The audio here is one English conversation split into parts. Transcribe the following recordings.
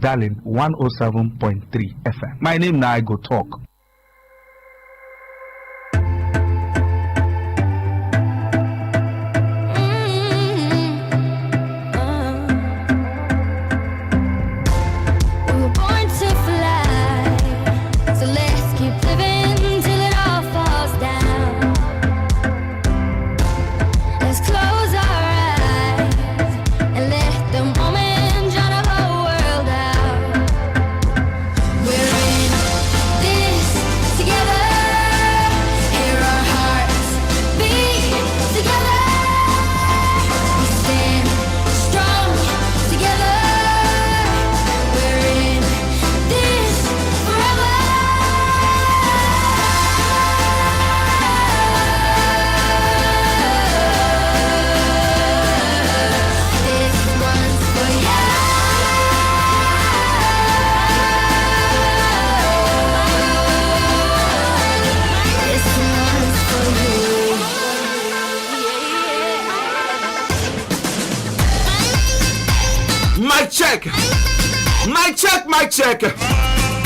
darling 107.3 FM. My name now I go talk.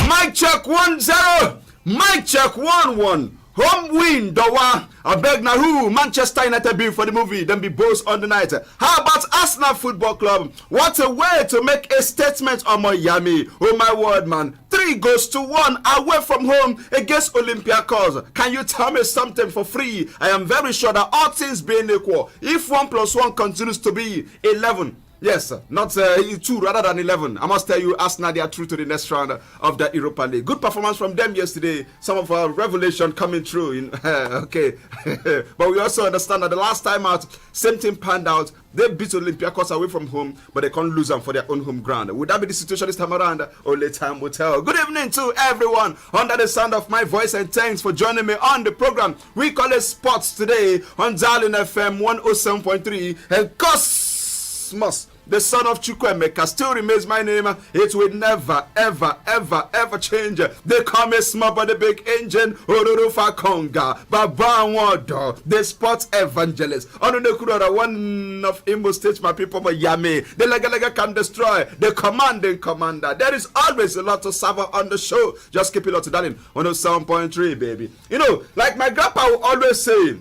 Mic check 1-0. Mic check 1-1. Home win, Dowa. I beg now who Manchester United be for the movie, then be both on the night. How about Arsenal Football Club? What a way to make a statement on Miami. Oh my word, man. 3-1 away from home against Olympiacos. Can you tell me something for free? I am very sure that all things being equal, if 1 + 1 continues to be 11, yes, not 2 rather than 11. I must tell you, Arsenal, they are through to the next round of the Europa League. Good performance from them yesterday. Some of our revelation coming through. Okay. But we also understand that the last time out, same thing panned out. They beat Olympiacos away from home, but they can't lose them for their own home ground. Would that be the situation this time around? Only time will tell. Good evening to everyone under the sound of my voice, and thanks for joining me on the program. We call it Sports today on Darling FM 107.3 and Cosmos. The son of Chukwuemeka still remains my name. It will never, ever, ever, ever change. They call me small but the big engine. Orurufa Konga. Baba Wado. The sports evangelist. Onunekura, one of Imo State, my people, Yami. The Lega can destroy. The commanding commander. There is always a lot to suffer on the show. Just keep it up to Darling 107.3, baby. You know, like my grandpa will always say,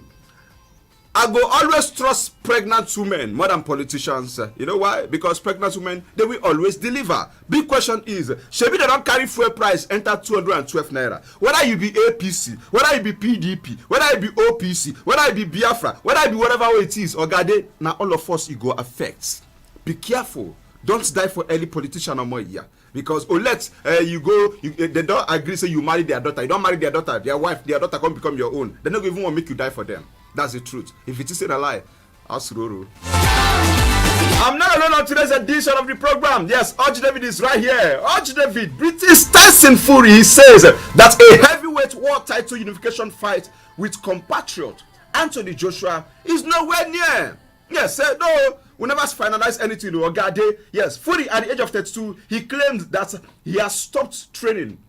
I go always trust pregnant women more than politicians. You know why? Because pregnant women, they will always deliver. Big question is, should they don't carry fuel price enter 212 naira? Whether you be APC, whether you be PDP, whether you be OPC, whether you be Biafra, whether you be whatever way it is, or Gade, now all of us it go affect. Be careful. Don't die for any politician or more here. Because they don't agree, say you marry their daughter. You don't marry their daughter, their wife, their daughter can't become your own. They don't even want to make you die for them. That's the truth. If it isn't a lie, ask Roro. I'm not alone on today's edition of the program. Yes, Arch David is right here. Arch David, British Tyson Fury, he says that a heavyweight world title unification fight with compatriot Anthony Joshua is nowhere near. Yes, no, we never finalized anything. Ogade, yes, Fury at the age of 32, he claimed that he has stopped training,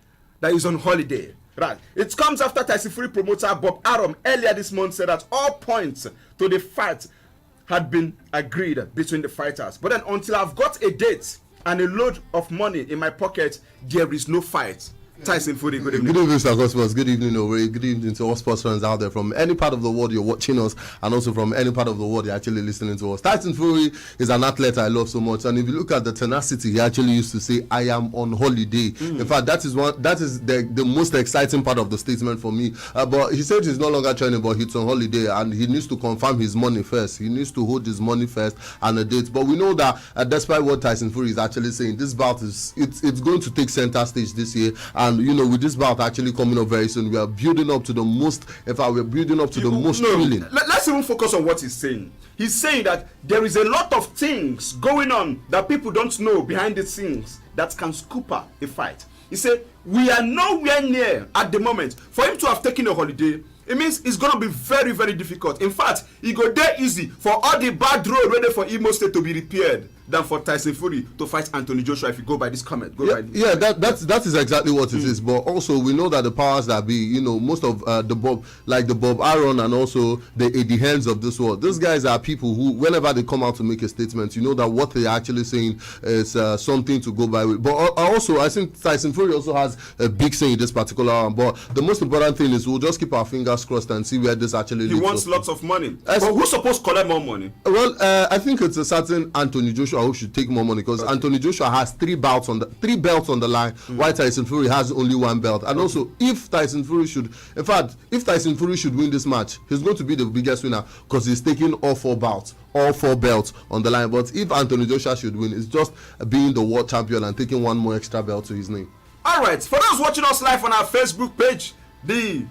that he's on holiday. Right. It comes after Tyson Fury promoter Bob Arum earlier this month said that all points to the fight had been agreed between the fighters. But then until I've got a date and a load of money in my pocket, there is no fight. Tyson Fury, good evening. Good evening, Mr. Cosmos. Good evening, Ori. Good evening to all sports fans out there from any part of the world you're watching us, and also from any part of the world you're actually listening to us. Tyson Fury is an athlete I love so much, and if you look at the tenacity, he actually used to say, "I am on holiday." In fact, that is the most exciting part of the statement for me. But he said he's no longer training, but he's on holiday, and he needs to confirm his money first. He needs to hold his money first and a date. But we know that despite what Tyson Fury is actually saying, this bout it's going to take center stage this year. And you know, with this bout actually coming up very soon, we are building up to the most. In fact, we're building up to the most thrilling. Let's even focus on what he's saying. He's saying that there is a lot of things going on that people don't know behind the scenes that can scoop up a fight. He said we are nowhere near at the moment. For him to have taken a holiday, it means it's going to be very, very difficult. In fact, it go there easy for all the bad road ready for Imo State to be repaired. than for Tyson Fury to fight Anthony Joshua if you go by this comment. That is exactly what it is. But also we know that the powers that be, most of the Bob Aaron and also the Eddie Hearns of this world, those guys are people who, whenever they come out to make a statement, that what they're actually saying is something to go by with. But also, I think Tyson Fury also has a big say in this particular one. But the most important thing is we'll just keep our fingers crossed and see where this actually leads. He wants lots of money. But who's supposed to collect more money? Well, I think it's a certain Anthony Joshua who should take more money, because Anthony Joshua has 3 belts on the line, while Tyson Fury has only 1 belt. And also, if Tyson Fury should win this match, he's going to be the biggest winner because he's taking all 4 belts on the line. But if Anthony Joshua should win, it's just being the world champion and taking 1 more extra belt to his name. All right, for those watching us live on our Facebook page, the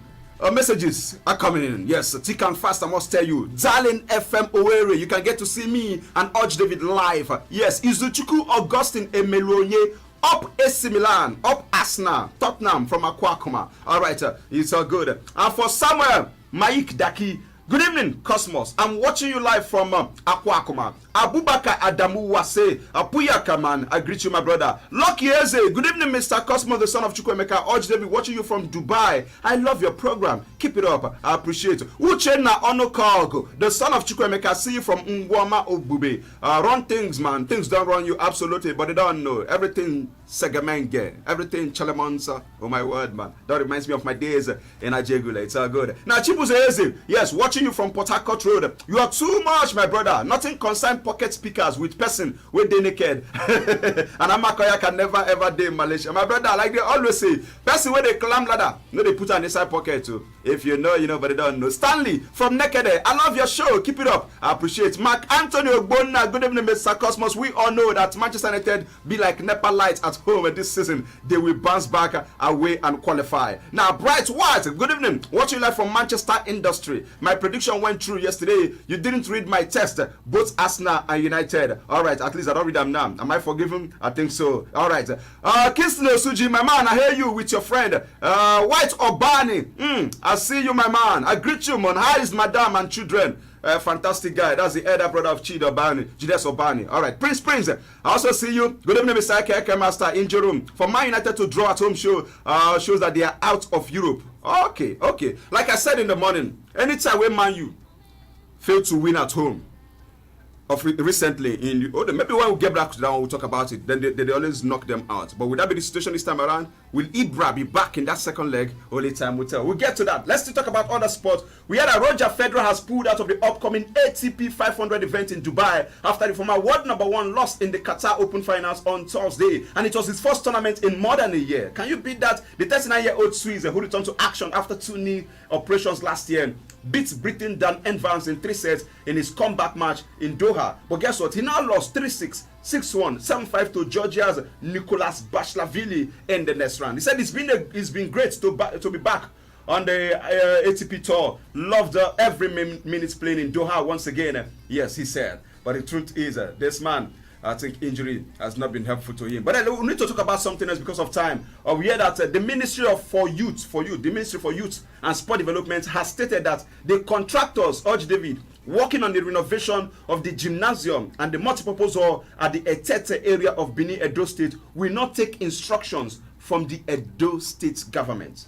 messages are coming in. Yes, thick and fast, I must tell you. Darling FM Owerri, you can get to see me and Urge David live. Yes, Izuchukwu Augustine Emelonye, up AC Milan, up Arsenal, Tottenham from Akwakuma. All right, it's all good. And for Samuel Maik Daki, good evening, Cosmos. I'm watching you live from Akwakuma. Abubakar Adamu Wase, Apuyaka man, I greet you, my brother. Lucky Eze, good evening, Mr. Cosmos, the son of Chukwuemeka. Urge David, watching you from Dubai. I love your program. Keep it up. I appreciate it. Uchenna Onokogo, the son of Chukwuemeka. See you from Ngwama Obube. Run things, man. Things don't run you absolutely, but they don't know. Everything Segamenge, everything Chalamonsa. Oh my word, man. That reminds me of my days in Ajegula. It's all good. Now, Chibuze Eze, yes, watching you from Port Harcourt Road. You are too much, my brother. Nothing concerned pocket speakers with person with they naked. And Amakoya can never ever day in Malaysia. My brother, like they always say, person where they climb ladder, they put on inside pocket too. If you know, you know, but they don't know. Stanley from Naked, I love your show. Keep it up. I appreciate. Mark Anthony Ogbonna, good evening, Mr. Cosmos. We all know that Manchester United be like Nepa lights at home, and this season they will bounce back away and qualify. Now, Bright White, good evening. Watching live from Manchester Industry. My prediction went through yesterday. You didn't read my test. Both Arsenal and United. All right, at least I don't read them now. Am I forgiven? I think so. All right. Kingston Osuji, my man, I hear you with your friend. White Obani. I see you, my man. I greet you, man. How is madam and children? Fantastic guy. That's the elder brother of Chido Obani, Judas Obani. All right. Prince. I also see you. Good evening, Mr. Keke Master in Jerome. For Man United to draw at home shows that they are out of Europe. Okay. Like I said in the morning, anytime when Man U fail to win at home, recently maybe when we get back to that one, we'll talk about it. Then they always knock them out. But would that be the situation this time around? Will Ibra be back in that second leg? Only time will tell. We'll get to that. Let's still talk about other sports. We had Roger Federer has pulled out of the upcoming ATP 500 event in Dubai after the former world number 1 lost in the Qatar Open Finals on Thursday, and it was his first tournament in more than a year. Can you beat that? The 39-year-old Swiss who returned to action after 2 knee operations last year beats Britain Dan Evans in 3 sets in his comeback match in Doha. But guess what? He now lost 3-6, 6-1, 7-5 to Georgia's Nicolas Basilashvili in the next round. He said it's been great to be back on the ATP tour. Loved every minute playing in Doha once again. Yes, he said. But the truth is, this man, I think injury has not been helpful to him. But we need to talk about something else because of time. We hear that the Ministry for Youth and Sport Development has stated that the contractors, Urge David, working on the renovation of the gymnasium and the multipurpose hall at the Etete area of Benin, Edo State, will not take instructions from the Edo State government.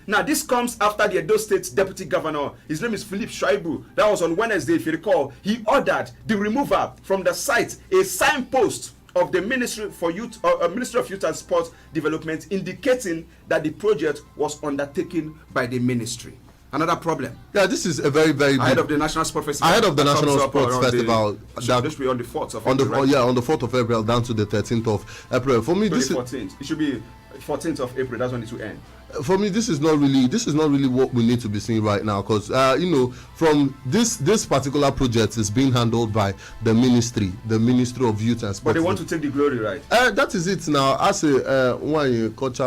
Now, this comes after the Edo State Deputy Governor, his name is Philip Shaibu, that was on Wednesday, if you recall, he ordered the removal from the site a signpost of the Ministry of Youth and Sport Development indicating that the project was undertaken by the ministry. Another problem. Yeah, this is a very, very ahead of the National Sports Festival. Ahead of the National Sports Festival. This will be on the 4th of April. Right? On the 4th of April down to the 13th of April. For me, this is 14th. It should be 14th of April. That's when it will end. For me, this is not really what we need to be seeing right now, because from this particular project is being handled by the Ministry of Youth and Sport. But they want to take the glory, right? That is it now. I say but what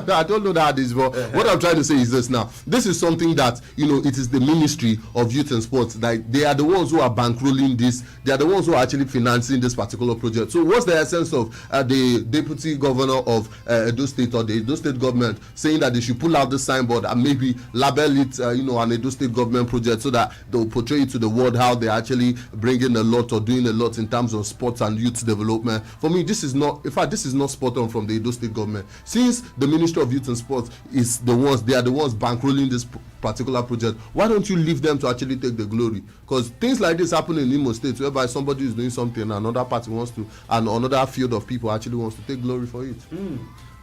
I don't know that is, but what I'm trying to say is this now. This is something that it is the Ministry of Youth and Sports. Like they are the ones who are bankrolling this. They are the ones who are actually financing this particular project. So what's the essence of the Deputy Governor of Edo State or the Edo State government saying that they should pull out the signboard and maybe label it, an Edo State government project, so that they'll portray it to the world how they're actually bringing a lot or doing a lot in terms of sports and youth development. For me, this is not spot on from the Edo State government. Since the Ministry of Youth and Sports they are the ones bankrolling this particular project, why don't you leave them to actually take the glory? Because things like this happen in Imo State, whereby somebody is doing something and another party wants to, and another field of people actually wants to take glory for it.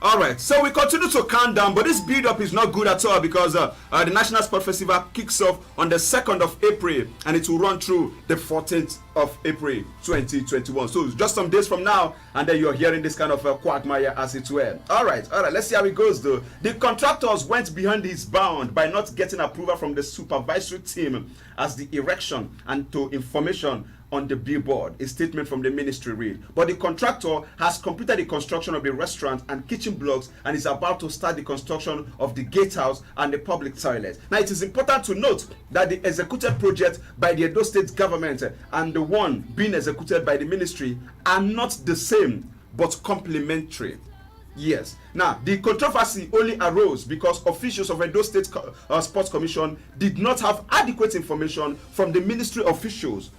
All right, so we continue to count down, but this build-up is not good at all, because the National Sport Festival kicks off on the 2nd of April, and it will run through the 14th of April 2021. So just some days from now, and then you're hearing this kind of quagmire, as it were. All right, let's see how it goes, though. The contractors went behind his bound by not getting approval from the supervisory team as the erection and to information on the billboard. A statement from the ministry read, but the contractor has completed the construction of the restaurant and kitchen blocks and is about to start the construction of the gatehouse and the public toilet. Now, it is important to note that the executed project by the Edo State government and the one being executed by the ministry are not the same but complementary. Yes. Now, the controversy only arose because officials of Edo State Sports Commission did not have adequate information from the ministry officials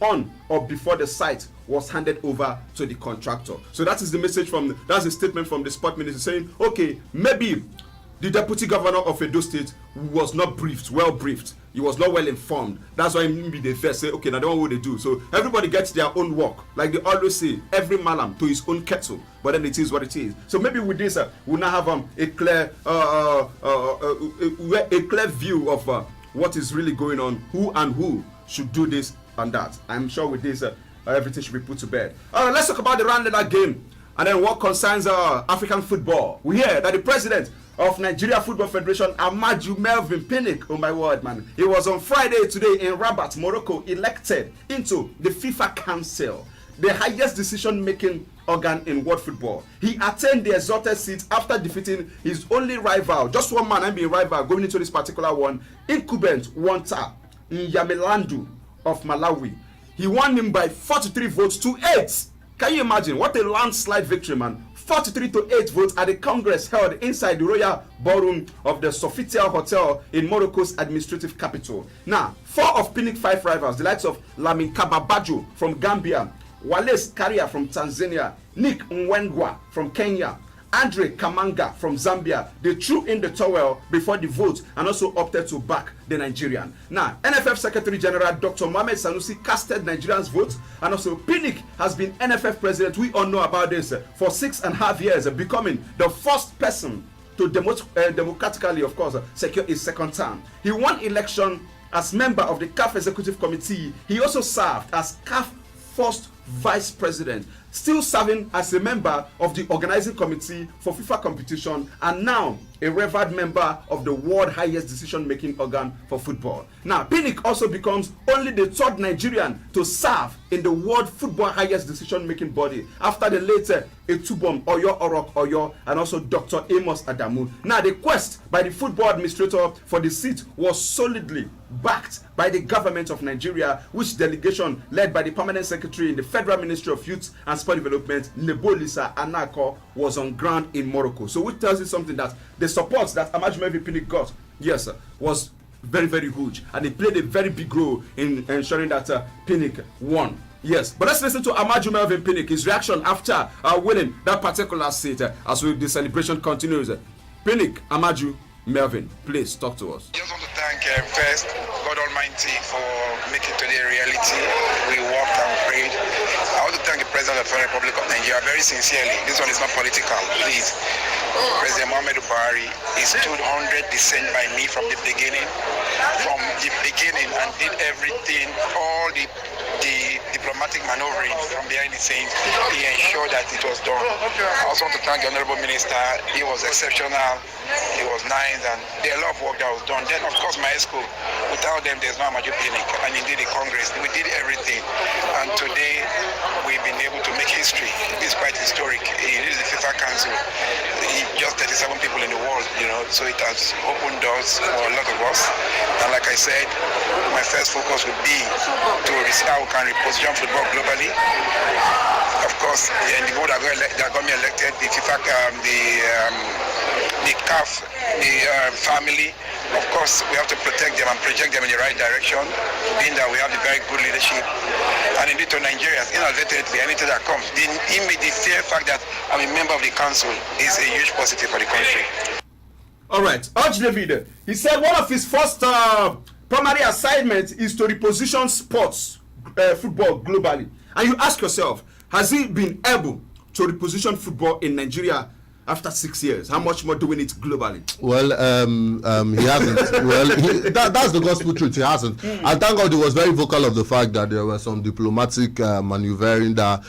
on or before the site was handed over to the contractor. So that is the message that's a statement from the sport ministry saying, okay, maybe the deputy governor of Edo State was not well briefed. He was not well informed. That's why maybe they first say, okay, now they want what they do. So everybody gets their own work. Like they always say, every malam to his own kettle. But then it is what it is. So maybe with this, we'll now have a clear view of what is really going on, who should do this and that. I'm sure with this, everything should be put to bed. All right, let's talk about the round of that game. And then what concerns African football. We hear that the president of Nigeria Football Federation, Amaju Melvin Pinnick, oh my word, man, he was on Friday today in Rabat, Morocco, elected into the FIFA Council, the highest decision-making organ in world football. He attained the exalted seat after defeating his only rival, just one man and being rival going into this particular one, incumbent Wanta Nyamilandu of Malawi. He won him by 43 votes to 8. Can you imagine? What a landslide victory, man. 43 to 8 votes at the Congress held inside the Royal Ballroom of the Sofitel Hotel in Morocco's administrative capital. Now, 4 of Pinnick's 5 rivals, the likes of Lamin Kababajo from Gambia, Wallace Karia from Tanzania, Nick Mwengwa from Kenya, Andre Kamanga from Zambia, they threw in the towel before the vote and also opted to back the Nigerian. Now, NFF Secretary General Dr. Mohamed Sanusi casted Nigerians' vote, and also Pinnick has been NFF president, we all know about this, for 6.5 years, becoming the first person to democratically, of course, secure his second term. He won election as member of the CAF Executive Committee. He also served as CAF first vice president, still serving as a member of the organizing committee for FIFA competition, and now a revered member of the world highest decision-making organ for football. Now, Pinnick also becomes only the 3rd Nigerian to serve in the world football highest decision-making body after the later Etubom Oyo Orok Oyo and also Dr. Amos Adamu. Now, the quest by the football administrator for the seat was solidly backed by the government of Nigeria, which delegation led by the permanent secretary in the Federal Ministry of Youth and Sport Development, Nebolisa Anako, was on ground in Morocco. So which tells you something, that the support that Amaju Melvin Pinnick got, yes, was very, very huge, and it played a very big role in ensuring that Pinnick won. Yes, but let's listen to Amaju Melvin Pinnick, his reaction after winning that particular seat as the celebration continues. Pinnick, Amaju Melvin, please talk to us. Just want to thank first God Almighty for making today a reality. We worked and prayed. I want to thank the President of the Republic of Nigeria very sincerely. This one is not political, please. President Muhammadu Buhari, he stood 100% by me from the beginning, and did everything, all the diplomatic maneuvering from behind the scenes. He ensured that it was done. I also want to thank the Honorable Minister. He was exceptional. He was nice, and there a lot of work that was done. Then, of course, my school. Without them, there's no Amaju Pinnick, and indeed the Congress. We did everything, and today we've been able to make history. It's quite historic. It is the FIFA Council. Just 37 people in the world, So it has opened doors for a lot of us. And like I said, my first focus would be to see how we can reposition football globally. Of course, the people that got me elected, the FIFA, the CAF, the family. Of course, we have to protect them and project them in the right direction, being that we have the very good leadership. And indeed to Nigerians, inadvertently, anything that comes, the fair fact that I'm a member of the council is a huge positive for the country. All right, Arch David, he said one of his first primary assignments is to reposition sports, football globally. And you ask yourself, has he been able to reposition football in Nigeria after 6 years? How much more do we need globally? Well, he hasn't. Well, that's the gospel truth. He hasn't. And thank God he was very vocal of the fact that there was some diplomatic maneuvering that,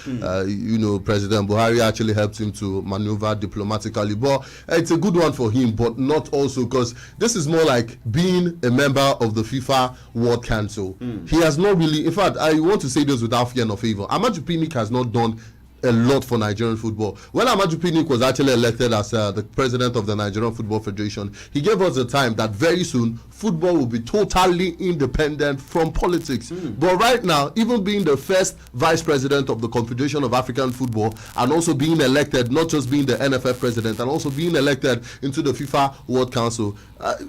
President Buhari actually helped him to maneuver diplomatically. But it's a good one for him, but not also, because this is more like being a member of the FIFA World Council. He has not really, in fact, I want to say this without fear nor favor. Amaju Pinnick has not done a lot for Nigerian football. When Amaju Pinnick was actually elected as the president of the Nigerian Football Federation, he gave us the time that very soon football will be totally independent from politics. But right now, even being the first vice president of the Confederation of African Football and also being elected, not just being the NFF president, and also being elected into the FIFA World Council,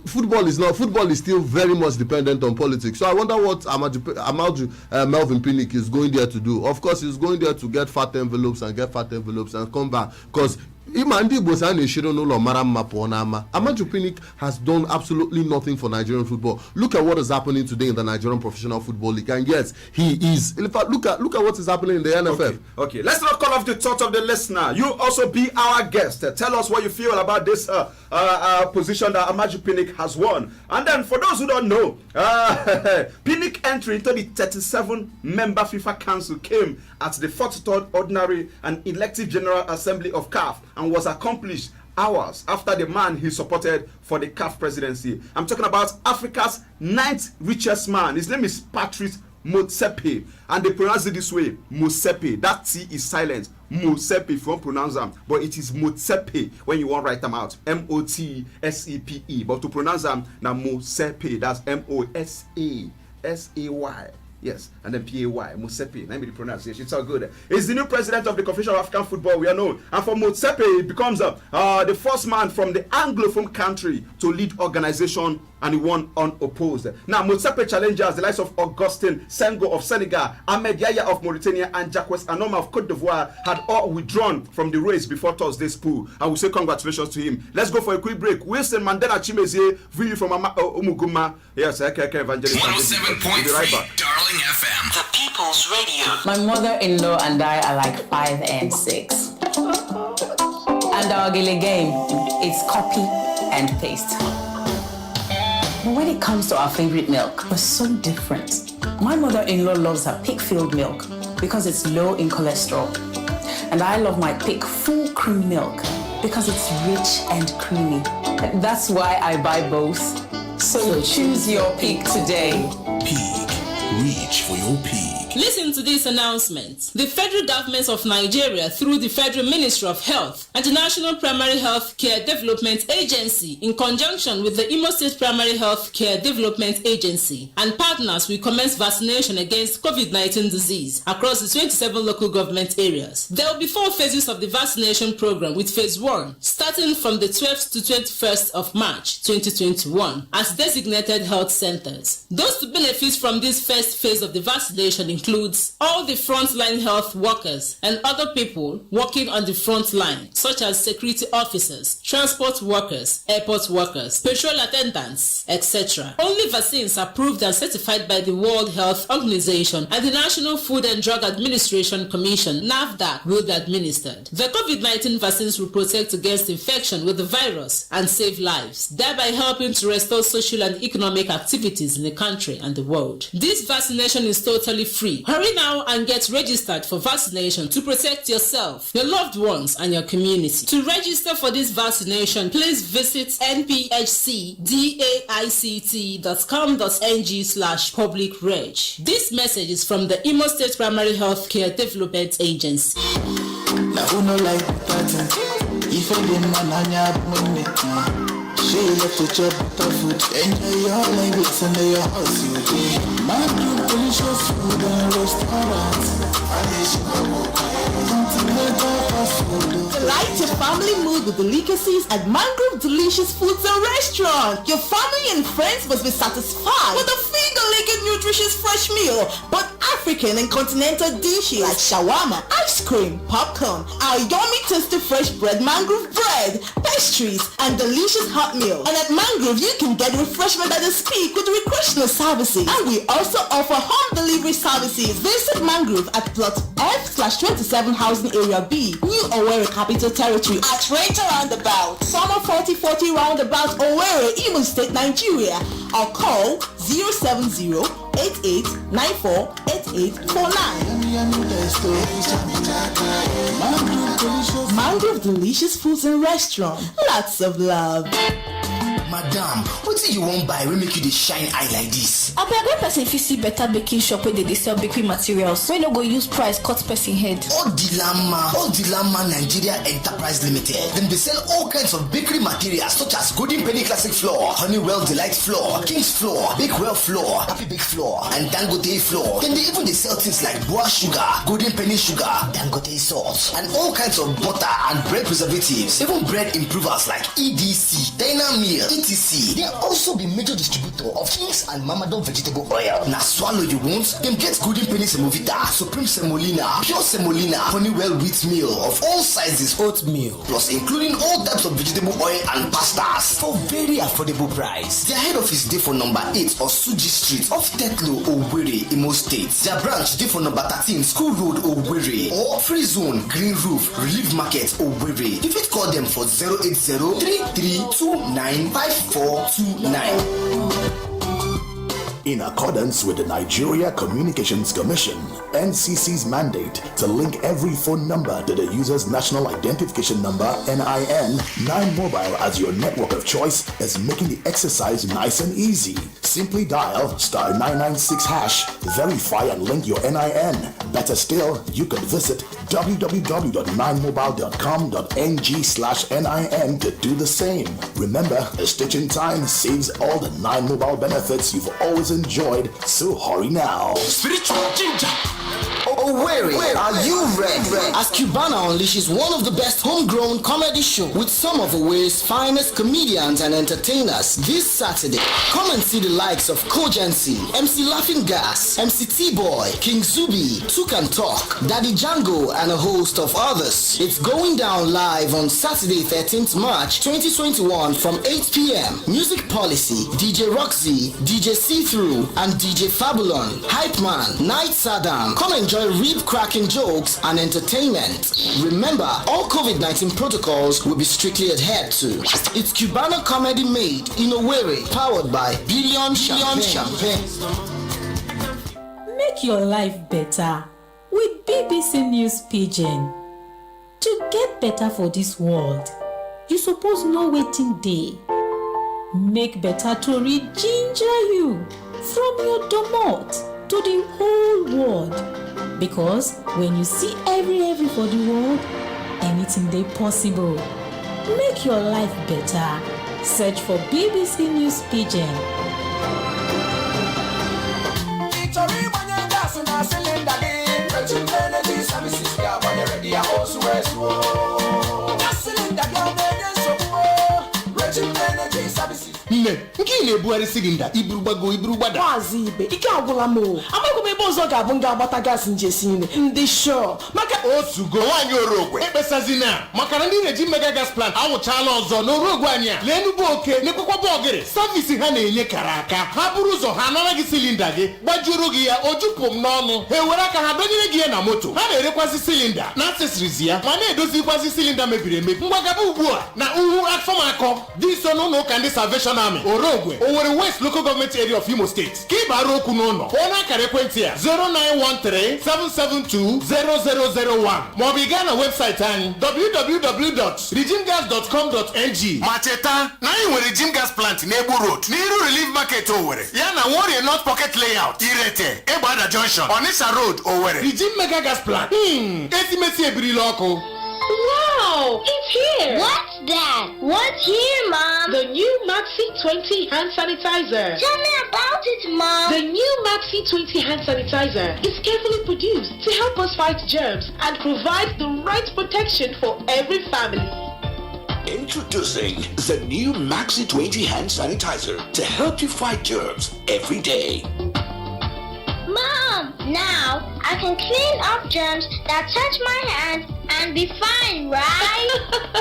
football is still very much dependent on politics. So I wonder what Melvin Pinnick is going there to do. Of course, he's going there to get fat envelopes and come back, because Amaju Pinnick has done absolutely nothing for Nigerian football. Look at what is happening today in the Nigerian Professional Football League, and yes, he is. In fact, look at what is happening in the NFF. Okay. Let's not call off the thought of the listener. You also be our guest. Tell us what you feel about this position that Amaju Pinnick has won. And then, for those who don't know, Pinnick entry into the 37-member FIFA Council came at the 43rd Ordinary and Elective General Assembly of CAF, and was accomplished hours after the man he supported for the CAF presidency. I'm talking about Africa's 9th richest man. His name is Patrice Motsepe, and they pronounce it this way, Motsepe. That T is silent. Motsepe, if you want to pronounce them, but it is Motsepe when you want to write them out. M-O-T-S-E-P-E. But to pronounce them, now Motsepe, that's M-O-S-A-S-A-Y. Yes, and then P-A-Y, Motsepe. Let me pronounce it. It's all good. He's the new president of the Confederation of African Football, we are known. And for Motsepe, he becomes the first man from the Anglophone country to lead organization, and he won unopposed. Now, Motsepe challengers, the likes of Augustin Senghor of Senegal, Ahmed Yahya of Mauritania, and Jacques Anoma of Cote d'Ivoire had all withdrawn from the race before Thursday's pool. And we say congratulations to him. Let's go for a quick break. Wilson Mandela Chimezie, view from Umuguma. Yes, Evangelist. 107.3, we'll right back. Darling FM. The People's Radio. My mother-in-law and I are like 5 and 6. And our Gile game, it's copy and paste. But when it comes to our favorite milk, we're so different. My mother-in-law loves her pig-filled milk because it's low in cholesterol. And I love my pig full cream milk because it's rich and creamy. That's why I buy both. So choose your pig today. Pig. Reach for your pig. Listen to this announcement. The federal government of Nigeria, through the Federal Ministry of Health and the National Primary Health Care Development Agency, in conjunction with the Imo State Primary Health Care Development Agency and partners, will commence vaccination against COVID-19 disease across the 27 local government areas. There will be 4 phases of the vaccination program, with phase 1 starting from the 12th to 21st of March 2021 at designated health centers. Those to benefit from this first phase of the vaccination includes all the frontline health workers and other people working on the front line, such as security officers, transport workers, airport workers, patrol attendants, etc. Only vaccines approved and certified by the World Health Organization and the National Food and Drug Administration Commission, NAFDAC, will be administered. The COVID-19 vaccines will protect against infection with the virus and save lives, thereby helping to restore social and economic activities in the country and the world. This vaccination is totally free. Hurry now and get registered for vaccination to protect yourself, your loved ones, and your community. To register for this vaccination, please visit nphcdaict.com.ng/public-reg. This message is from the Imo State Primary Health Care Development Agency. She love to chop better food. Enjoy your language under your house, you do. My group delicious food and restaurants. Delight your family mood with delicacies at Mangrove Delicious Foods and Restaurant. Your family and friends must be satisfied with a finger-licking nutritious fresh meal, but African and continental dishes like shawarma, ice cream, popcorn, our yummy tasty fresh bread, mangrove bread, pastries, and delicious hot meal. And at Mangrove, you can get refreshment at the speak with recreational services. And we also offer home delivery services. Visit Mangrove at plot F/27 Housing Area B, New Owerri Capital Territory at Rate Roundabout, Summer 4040 Roundabout, Owerri, Imo State, Nigeria. Or call 070-8894-8849. Mangrove Delicious Foods and Restaurant. Lots of love. Madam, what do you want buy? We make you the shine eye like this. I be a great person if you see better baking shop where they sell bakery materials. We no go use price cut person head. Odilama Nigeria Enterprise Limited. Then they sell all kinds of bakery materials such as Golden Penny Classic Flour, Honeywell Delight Flour, King's Flour, Bakewell Flour, Happy Bake Flour, and Dangote Flour. Then they even sell things like Boa Sugar, Golden Penny Sugar, Dangote Salt, and all kinds of butter and bread preservatives. Even bread improvers like EDC, Dynamil, etc. They are also the major distributor of King's and Mamadon vegetable oil. Now swallow you want? Them get Golden Penny Semovita, Supreme Semolina, Pure Semolina, Honeywell wheat meal of all sizes, oatmeal, plus including all types of vegetable oil and pastas for very affordable price. Their head office day for number 8 Osuji Street off Tetlo, Owerri, Imo State. Their branch day for number 13 School Road, Owerri, or Free Zone, Green Roof, Relief Market, Owerri. You fit call them for 080-3329-5429. In accordance with the Nigeria Communications Commission, NCC's mandate to link every phone number to the user's national identification number, NIN, 9 Mobile as your network of choice is making the exercise nice and easy. Simply dial *996#, verify and link your NIN. Better still, you can visit www.9mobile.com.ng/NIN to do the same. Remember, a stitch in time saves all the 9 Mobile benefits you've always enjoyed, so hurry now. Spiritual ginger. Owerri, are you ready? As Cubana unleashes one of the best homegrown comedy show with some of Owerri's finest comedians and entertainers this Saturday. Come and see the likes of Cogency, MC Laughing Gas, MC T-Boy, King Zubi, Tuk and Talk, Daddy Django, and a host of others. It's going down live on Saturday 13th March 2021 from 8 p.m. Music Policy, DJ Roxy, DJ See-Through, and DJ Fabulon, Hype Man, Night Saddam. Come enjoy rib-cracking jokes and entertainment. Remember, all COVID-19 protocols will be strictly adhered to. It's Cubana comedy made in Owerri, powered by Billion Champagne. Make your life better with BBC News Pidgin. To get better for this world, you suppose know wetin dey. Make better tori ginger you from your domot to the whole world. Because when you see every for the world, anything dey possible. Make your life better. Search for BBC News Pidgin. Nne, nke ị na-ebugharị silinda iburu gbada. Maazị Ibe, ike agwụla m o. Amaghị m ebe ọzọ ga-abụ m ga-agbata gas njesi nne. Ndị shọ maka otugo nwaanyị orogwe ekpesazina maka na ndị na-eji mega gas plant awụchala ọzọ n'orogwe anyị a lee nnukwu oke n'ekwekwa bọgịrị savisi ha na-enye kara aka ha bụrụ ụzọ ha anara gị silinda gị gbajuoro gị ya ojupụ m n'ọnụ ha ewere aka ha dọnyere gị ya na moto ha na-erekwasị silinda na accessories ya ma na-edozikwazi silinda mebiri emebi mgbagaba ugbu a na uhu afọmakọ dị so n'ụlọ ụka ndị Salvation Army Orogwe Owerri West Local Government Area of Imo State ka ị bara okwu n'ụlọ kpọọ n'akara ekwentị a 09137720001 maọbụ ị gaa na webụsaịtị anyị www.regimgas.com.ng ma cheta na anyị nwere Regime Gas Plant n'Egbu Road n'iru Relief Market Owerri ya na Warrior North Pocket Layout Irete Egbada Junction Onitsha Road Owerri Regime Mega Gas Plant etimesi ebirila ọkụ. Wow! Wow! It's here! What's that? What's here, Mom? The new Maxi 20 hand sanitizer. Tell me about it, Mom. The new Maxi 20 hand sanitizer is carefully produced to help us fight germs and provide the right protection for every family. Introducing the new Maxi 20 hand sanitizer to help you fight germs every day. Mom, now I can clean up germs that touch my hands and be fine, right?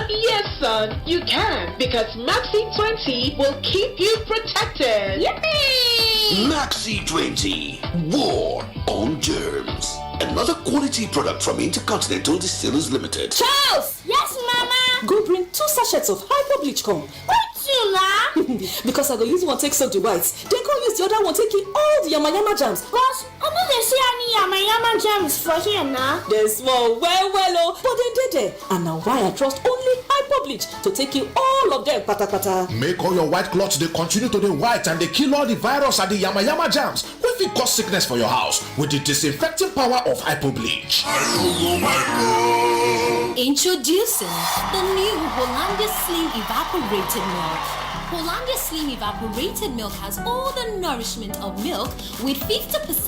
Yes, son, you can, because Maxi 20 will keep you protected. Yippee! Maxi 20, war on germs. Another quality product from Intercontinental Distillers Limited. Charles! Yes, Mama? Go bring 2 sachets of hyper bleach come. Why 2 now? Because I go use one take soak the whites. Then go use the other one take in all the yama jams. Boss, I know they see any yama jams for here now. There's small, well, oh, but they did there. And now why I trust only hyper bleach to take in all of them, pata. Make all your white cloths they continue to the white and they kill all the virus and the yama jams. If it cause sickness for your house with the disinfecting power of hypo bleach. Introducing the new Hollandia Slim Evaporated Milk. Hollandia Slim Evaporated Milk has all the nourishment of milk with 50%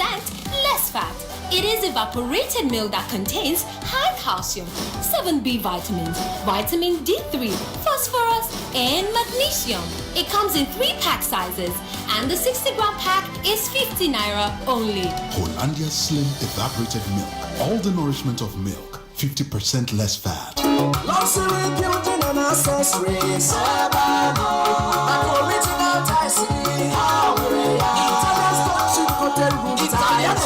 less fat. It is evaporated milk that contains high calcium, 7B vitamins, vitamin D3, phosphorus, and magnesium. It comes in 3 pack sizes, and the 60-gram pack is 50 naira only. Hollandia Slim Evaporated Milk. All the nourishment of milk. 50% less fat. Luxury beauty and accessories. Original Tyson. Italian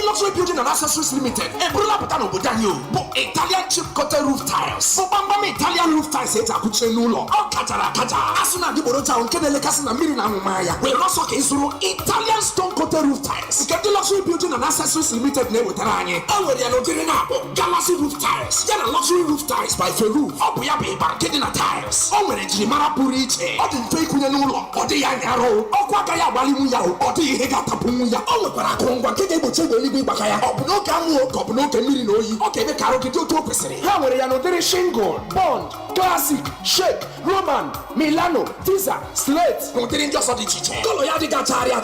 Luxury Building and Accessories Limited. Ebola Patano Bodanio. Italian chip coated roof tiles. Bambam Italian roof tiles. It's a Kuchenulo. Oh, Katara. Asuna di Borota on Kenele Casina Mirina Mumaya. We also came through Italian stone coated roof tiles. Get the Luxury Building and Accessories Limited name with Tarani. Oh, we are not getting up. Galaxy roof tiles. Yana luxury roof tiles by Feru. Oh, we are being Barkedina tiles. Oh, when it's Marapuriche. Oh, the Tweekunulo. Oh, the Yanaro. Oh, Quakaya Walimuya. Oh, the Hegatapuya. Oh, Parakonga. Kede Bakaya. Oh, no Kamu. Kopno Kemiri no yi. Okay, the Karo Kito Topesiri. How are you not there? Shingle, Bond, Classic, Shake, Roman, Milano, Tiza, Slate. Containing just on the chiche. Kolo ya diga chari. I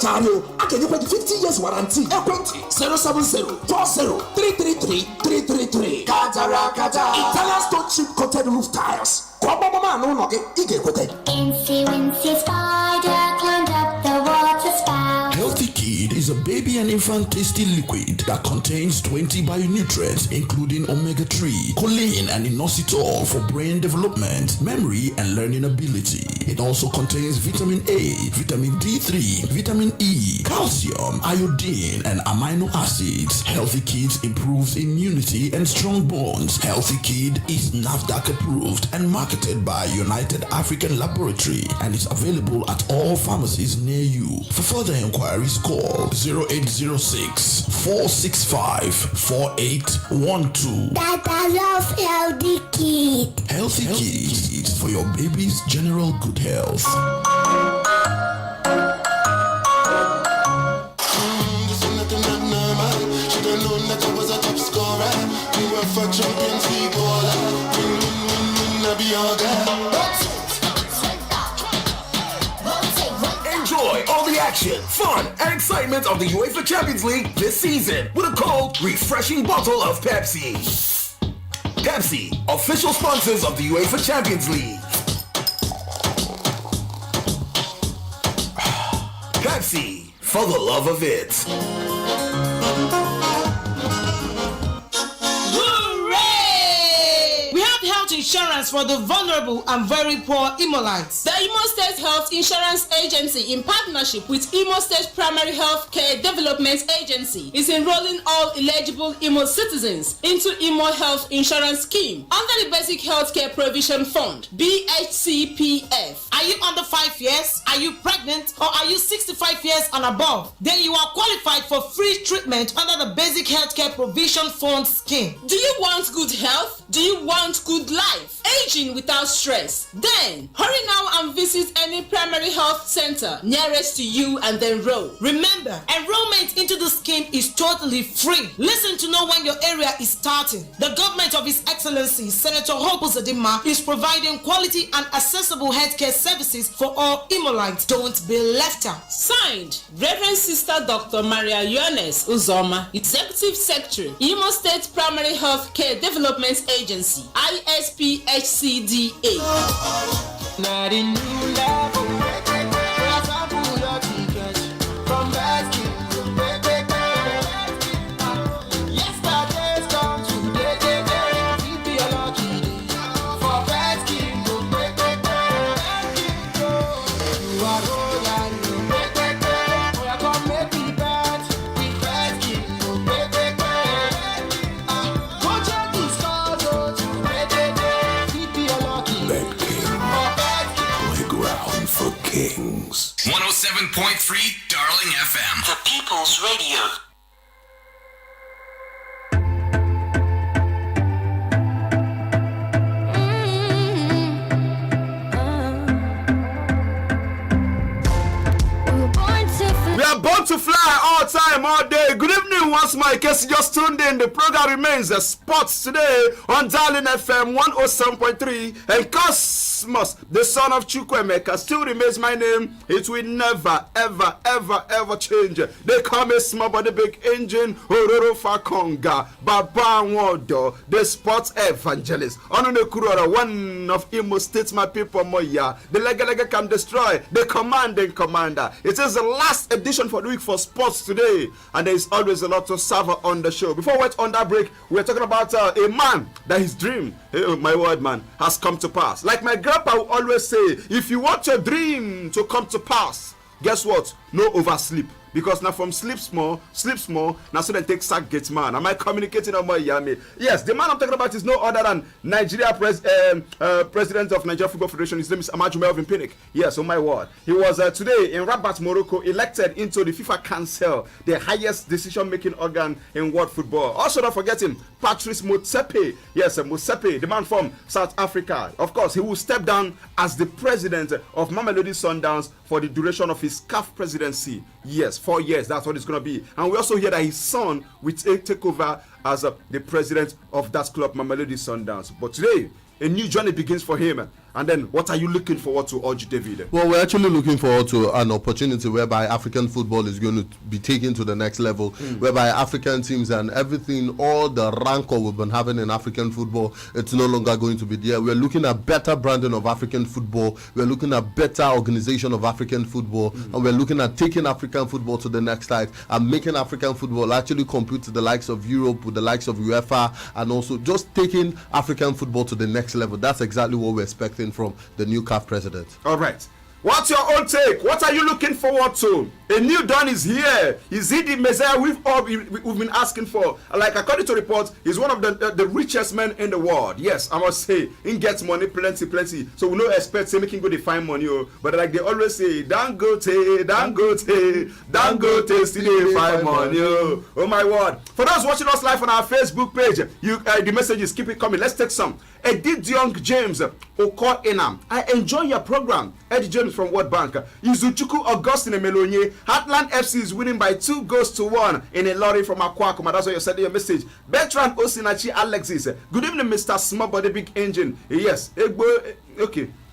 can you put 50 years warranty. 070-40-333-333. Katara. Italian stone chip coated roof tiles. Incy Wincy Spider climbed up the water spout. Healthy Kid is a baby and infant tasty liquid that contains 20 bionutrients including omega-3, choline and inositol for brain development, memory and learning ability. It also contains vitamin A, vitamin D3, vitamin E, calcium, iodine and amino acids. Healthy Kids improves immunity and strong bones. Healthy Kid is NAFDAC approved and marketed by United African Laboratory and is available at all pharmacies near you. For further inquiries, call 0806-465-4812. Dada loves Healthy Kid. Healthy Kids for your baby's general good health. Champions League Enjoy all the action, fun, and excitement of the UEFA Champions League this season with a cold, refreshing bottle of Pepsi. Pepsi, official sponsors of the UEFA Champions League. Pepsi, for the love of it. Insurance for the vulnerable and very poor Imolites. The Imo State Health Insurance Agency, in partnership with Imo State Primary Health Care Development Agency, is enrolling all eligible Imo citizens into Imo Health Insurance Scheme under the Basic Healthcare Provision Fund, BHCPF. Are you under 5 years? Are you pregnant? Or are you 65 years and above? Then you are qualified for free treatment under the Basic Healthcare Provision Fund Scheme. Do you want good health? Do you want good life? aging without stress. Then, hurry now and visit any primary health center nearest to you and enroll. Remember, enrollment into the scheme is totally free. Listen to know when your area is starting. The government of His Excellency, Senator Hope Uzodinma, is providing quality and accessible healthcare services for all Imolites. Don't be left out. Signed, Reverend Sister Dr. Maria Yones Uzoma, Executive Secretary, Imo State Primary Health Care Development Agency, ISPHCDA. Not in new level. Kings. 107.3 Darling FM. The People's Radio. We are born to fly all time, all day. Good evening once more. In case you just tuned in, the program remains sports today on Darling FM 107.3. And Cosmos, the son of Chukwuemeka, still remains my name. It will never, ever, ever, ever change. They call me small but the big engine, Ororo Fakonga, Baba Wodo, the sports evangelist. Onune Kurora, one of Imo State, my people, Moya. The Lega can destroy, the commanding commander. It is the last edition for the week for sports today, and there is always a lot to serve on the show. Before we went on that break, we were talking about a man that his dream, my word man, has come to pass. Like my grandpa would always say, if you want your dream to come to pass, guess what? No oversleep. Because now from sleep small, now so then take sack gets man. Am I communicating on my yummy? Yes, the man I'm talking about is no other than Nigeria president of Nigeria Football Federation. His name is Amaju Melvin Pinnick. Yes, on my word. He was today in Rabat, Morocco, elected into the FIFA Council, the highest decision-making organ in world football. Also, not forgetting Patrice Motsepe. Yes, Motsepe, the man from South Africa. Of course, he will step down as the president of Mamelodi Sundowns for the duration of his CAF presidency. Yes, 4 years, that's what it's going to be. And we also hear that his son will take over as the president of that club, Mamelodi Sundowns. But today, a new journey begins for him. And then, what are you looking forward to, Oji David? Well, we're actually looking forward to an opportunity whereby African football is going to be taken to the next level, whereby African teams and everything, all the rancor we've been having in African football, it's no longer going to be there. We're looking at better branding of African football. We're looking at better organization of African football. And we're looking at taking African football to the next height and making African football actually compete to the likes of Europe, with the likes of UEFA, and also just taking African football to the next level. That's exactly what we're expecting from the new CAF president. All right. What's your own take? What are you looking forward to? A new dawn is here. Is he the Messiah we've been asking for? Like, according to reports, he's one of the richest men in the world. Yes, I must say, he gets money plenty. So we don't expect him making go to find money. But like they always say, Dangote, still find money. Oh my word. For those watching us live on our Facebook page, the messages, keep it coming. Let's take some. Edith Young James, Oko Enam. I enjoy your program. Eddie James from World Bank. Izuchuku Augustine Melonye. Heartland FC is winning by 2-1 in a lorry from Akwakuma. That's what you said in your message. Bertrand Osinachi Alexis. Good evening, Mr. Small Body Big Engine. Yes. Egbe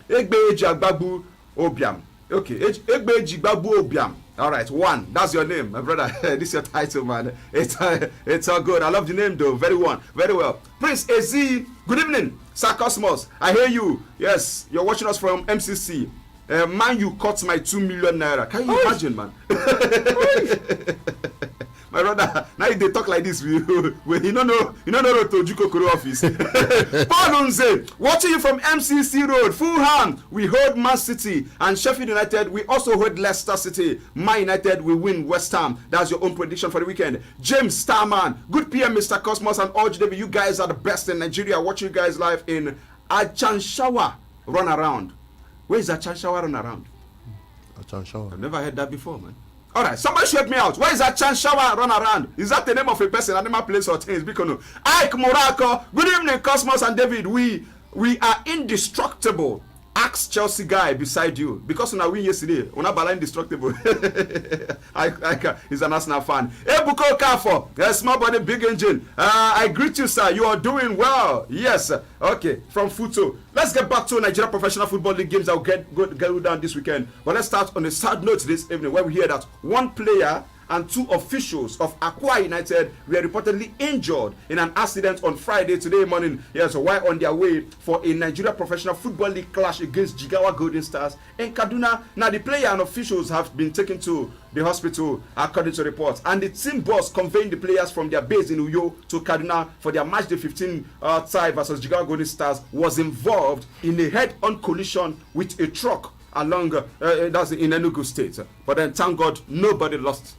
Jigbabu Obiam. Okay. Egbe Jigbabu Obiam. All right, one. That's your name, my brother. This is your title, man. It's all good. I love the name, though. Very well. Prince Ezi. Good evening, Sir Cosmos. I hear you. Yes, you're watching us from MCC. Man, you cut my 2 million naira. Can you imagine, man? My brother, now if they talk like this, you don't know to Jukokoro office. Paul Unze, watching you from MCC Road, Fulham, we hold Man City, and Sheffield United, we also hold Leicester City. Man United, we win West Ham. That's your own prediction for the weekend. James Starman, good PM, Mr. Cosmos and OGW. You guys are the best in Nigeria. Watch you guys live in Achanshawa Run Around. Where is Achanshawa Run Around? Achanshawa. I've never heard that before, man. All right, somebody shout me out. Where is that Chanshawa Run Around? Is that the name of a person, animal, place, or things? Because Ike Morocco. Good evening, Cosmos and David. We we are indestructible. Ask Chelsea guy beside you, because when I win yesterday, when I indestructible. He's an Arsenal fan. Ebuko Kafo, small body, big engine. I greet you, sir. You are doing well. Yes. Okay. From Futo. Let's get back to Nigeria Professional Football League games that will get down this weekend. But let's start on a sad note this evening, where we hear that one player and 2 officials of Akwa United were reportedly injured in an accident on Friday today morning. Yes, while on their way for a Nigeria Professional Football League clash against Jigawa Golden Stars in Kaduna. Now, the player and officials have been taken to the hospital, according to reports, and the team boss conveying the players from their base in Uyo to Kaduna for their match day 15 tie versus Jigawa Golden Stars was involved in a head-on collision with a truck along that's in Enugu State. But then, thank God, nobody lost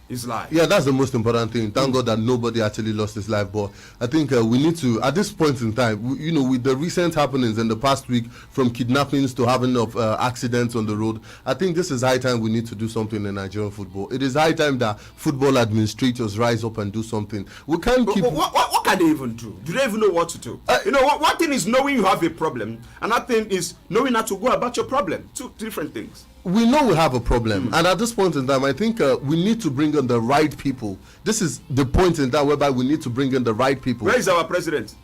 his life. Yeah, that's the most important thing. Thank God that nobody actually lost his life. But I think we need to, at this point in time, with the recent happenings in the past week, from kidnappings to having of accidents on the road, I think this is high time we need to do something in Nigerian football. It is high time that football administrators rise up and do something. We can't keep. What can they even do? Do they even know what to do? One thing is knowing you have a problem, another thing is knowing how to go about your problem. Two different things. We know we have a problem, and at this point in time, I think we need to bring in the right people. This is the point in time whereby we need to bring in the right people. Where is our president?